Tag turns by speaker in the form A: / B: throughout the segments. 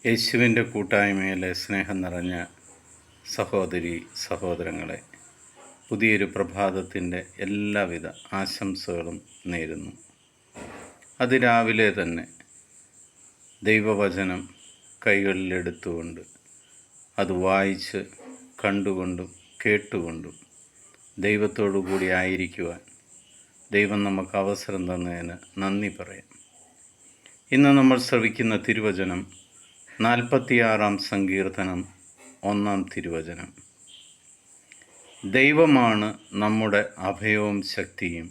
A: യേശുവിൻ്റെ കൂട്ടായ്മയിലെ സ്നേഹം നിറഞ്ഞ സഹോദരി സഹോദരങ്ങളെ, പുതിയൊരു പ്രഭാതത്തിൻ്റെ എല്ലാവിധ ആശംസകളും നേരുന്നു. അതിരാവിലെ തന്നെ ദൈവവചനം കൈകളിലെടുത്തുകൊണ്ട് അത് വായിച്ച് കണ്ടുകൊണ്ടും കേട്ടുകൊണ്ടും ദൈവത്തോടു കൂടി ആയിരിക്കുവാൻ ദൈവം നമുക്ക് അവസരം തന്നതിന് നന്ദി പറയാം. ഇന്ന് നമ്മൾ ശ്രവിക്കുന്ന തിരുവചനം 46-ാം സങ്കീർത്തനം 1-ാം തിരുവചനം. ദൈവമാണ് നമ്മുടെ അഭയവും ശക്തിയും,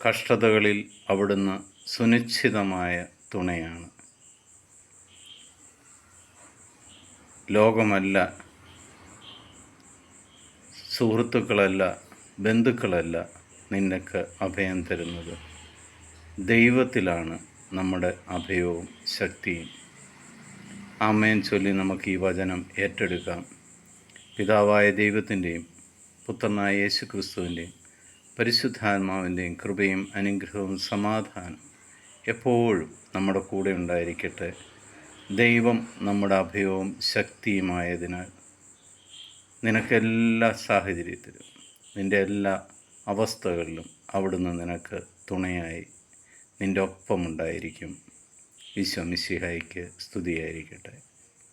A: കഷ്ടതകളിൽ അവിടുന്ന് സുനിശ്ചിതമായ തുണയാണ്. ലോകമല്ല, സുഹൃത്തുക്കളല്ല, ബന്ധുക്കളല്ല നിനക്ക് അഭയം തരുന്നത്. ദൈവത്തിലാണ് നമ്മുടെ അഭയവും ശക്തിയും. ആമേൻ ചൊല്ലി നമുക്ക് ഈ വചനം ഏറ്റെടുക്കാം. പിതാവായ ദൈവത്തിൻ്റെയും പുത്രനായ യേശു ക്രിസ്തുവിൻ്റെയും പരിശുദ്ധാത്മാവിൻ്റെയും കൃപയും അനുഗ്രഹവും സമാധാനം എപ്പോഴും നമ്മുടെ കൂടെ ഉണ്ടായിരിക്കട്ടെ. ദൈവം നമ്മുടെ അഭയവും ശക്തിയുമായതിനാൽ നിനക്കെല്ലാ സാഹചര്യത്തിലും നിൻ്റെ എല്ലാ അവസ്ഥകളിലും അവിടുന്ന് നിനക്ക് തുണയായി നിൻ്റെ ഒപ്പമുണ്ടായിരിക്കും. ഈശോ മിശിഹായ്ക്ക് സ്തുതിയായിരിക്കട്ടെ.